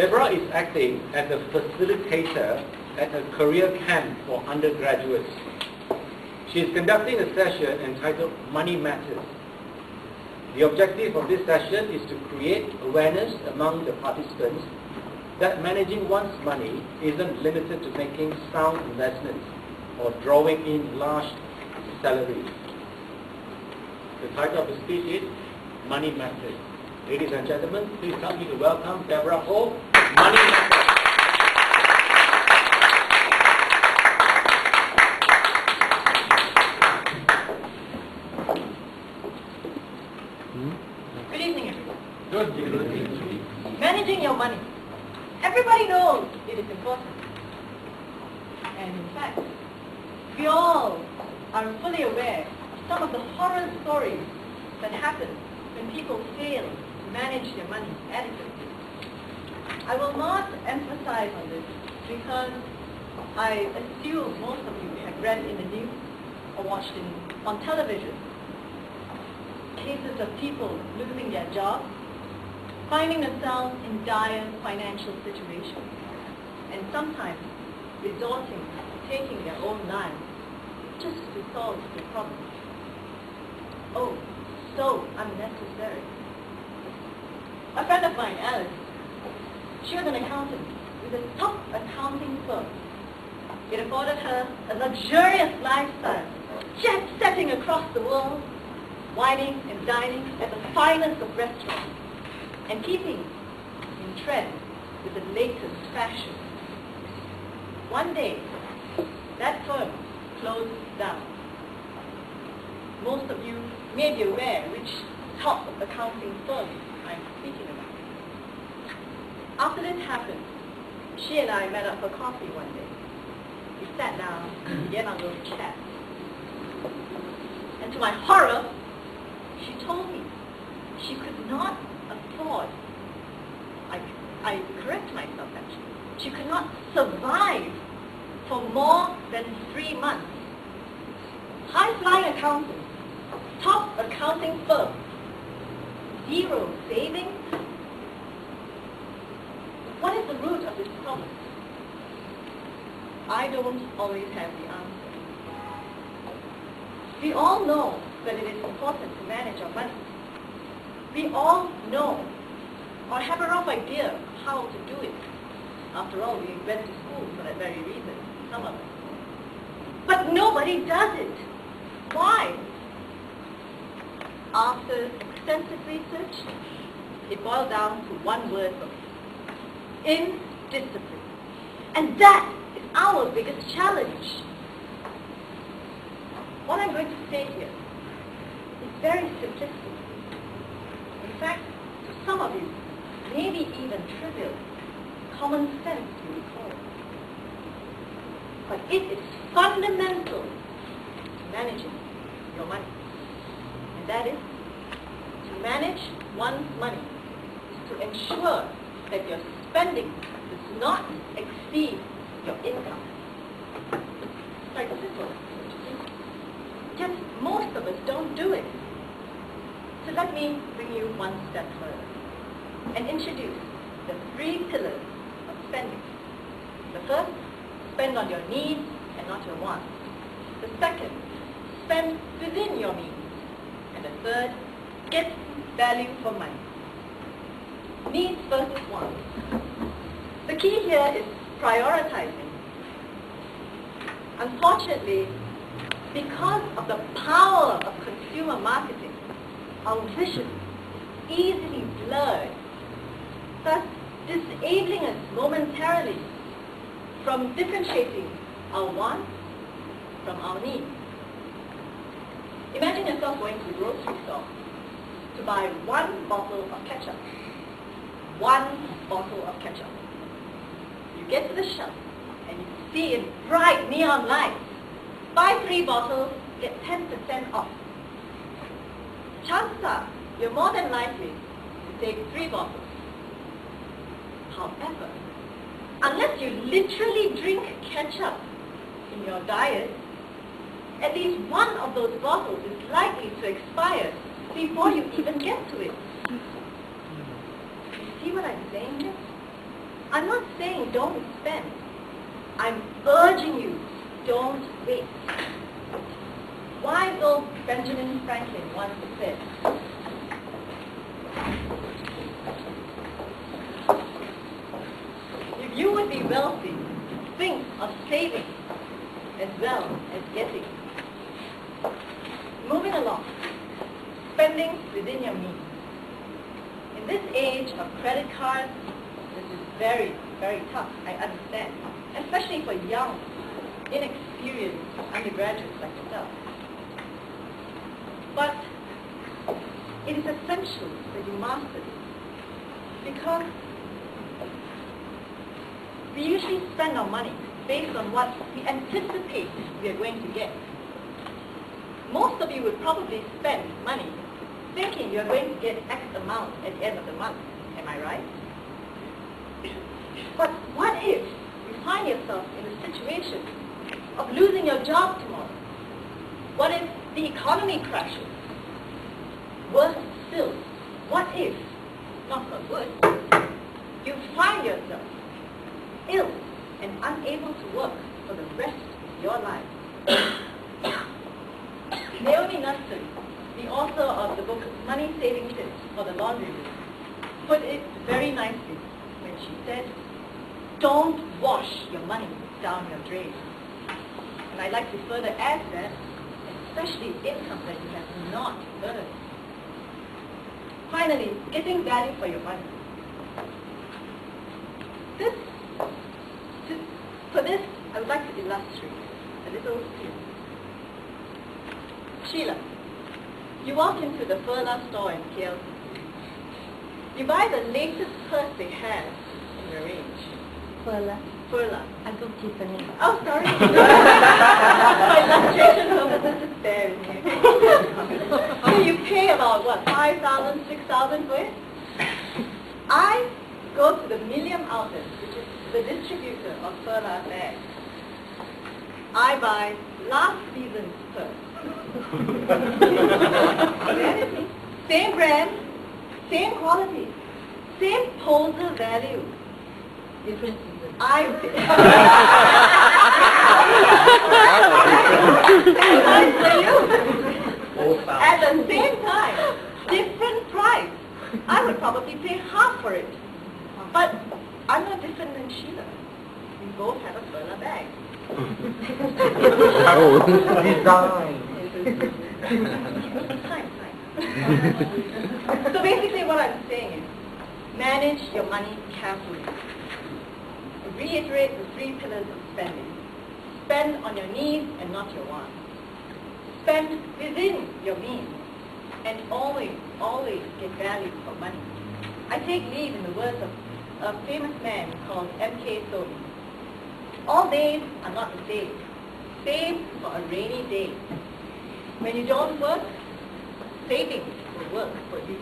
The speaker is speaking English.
Deborah is acting as a facilitator at a career camp for undergraduates. She is conducting a session entitled Money Matters. The objective of this session is to create awareness among the participants that managing one's money isn't limited to making sound investments or drawing in large salaries. The title of the speech is Money Matters. Ladies and gentlemen, please help me to welcome Deborah Hoe. Money Matters. Good evening, everyone. Good evening. Managing your money. Everybody knows it is important. And in fact, we all are fully aware of some of the horror stories that happen when people fail to manage their money adequately. I will not emphasize on this because I assume most of you have read in the news or watched on television cases of people losing their jobs, finding themselves in dire financial situations, and sometimes resorting to taking their own lives just to solve the problem. Oh, so unnecessary. A friend of mine, Alice, she was an accountant with a top accounting firm. It afforded her a luxurious lifestyle, jet-setting across the world, wining and dining at the finest of restaurants, and keeping in trend with the latest fashion. One day, that firm closed down. Most of you may be aware which top accounting firm I'm speaking about. After this happened, she and I met up for coffee one day. We sat down and began our little chat. And to my horror, she told me she could not afford, I correct myself actually, she could not survive for more than 3 months. High-flying accountant, top accounting firm, zero savings. What is the root of this problem? I don't always have the answer. We all know that it is important to manage our money. We all know or have a rough idea of how to do it. After all, we went to school for that very reason, some of us. But nobody does it. Why? After extensive research, it boiled down to one word for me: indiscipline. And that is our biggest challenge. What I'm going to say here is very simplistic. In fact, to some of you, maybe even trivial, common sense you would call it. But it is fundamental to managing your money. And that is, to manage one's money is to ensure that your spending does not exceed your income. It's quite simple. Yet most of us don't do it. So let me bring you one step further and introduce the 3 pillars of spending. The first, spend on your needs and not your wants. The second, spend within your means. And the third, get value for money. Needs versus wants. The key here is prioritizing. Unfortunately, because of the power of consumer marketing, our vision is easily blurred, thus disabling us momentarily from differentiating our wants from our needs. Imagine yourself going to the grocery store to buy 1 bottle of ketchup. 1 bottle of ketchup. You get to the shelf and you see in bright neon lights, buy 3 bottles, get 10% off. Chances are you're more than likely to take 3 bottles. However, unless you literally drink ketchup in your diet, at least one of those bottles is likely to expire before you even get to it. You see what I'm saying here? I'm not saying don't spend. I'm urging you, don't waste. Wise old Benjamin Franklin once said, if you would be wealthy, think of saving as well as getting. Moving along, spending within your means. In this age of credit cards, this is very, very tough, I understand, especially for young, inexperienced undergraduates like yourself. But it is essential that you master this, because we usually spend our money based on what we anticipate we are going to get. Most of you would probably spend money thinking you're going to get X amount at the end of the month. Am I right? But what if you find yourself in a situation of losing your job tomorrow? What if the economy crashes? Worse still, what if, not for good, you find yourself ill and unable to work for the rest of your life? Naomi Nussin, the author of the book Money Saving Tips for the Laundry Room, put it very nicely when she said, don't wash your money down your drain. And I'd like to further add to that, especially income that you have not earned. Finally, getting value for your money. For this, I would like to illustrate a little scene. Sheila, you walk into the Furla store in KL. You buy the latest purse they have in your range. Furla. Furla. I go Tiffany. Oh, sorry. For illustration purposes, just bear with me. So you pay about, what, 5,000, 6,000 for it? I go to the Milliam outlet, which is the distributor of Furla bags. I buy last season's purse. Same brand, same quality, same poser value. Different season. At the same time, different price. I would probably pay half for it. But I'm no different than Sheila. We both have a Furla bag. Design. So basically what I'm saying is, manage your money carefully. Reiterate the 3 pillars of spending. Spend on your needs and not your wants. Spend within your means. And always, always get value for money. I take leave in the words of a famous man called M.K. Sodi. All days are not the same. Save for a rainy day. When you don't work, savings will work for you.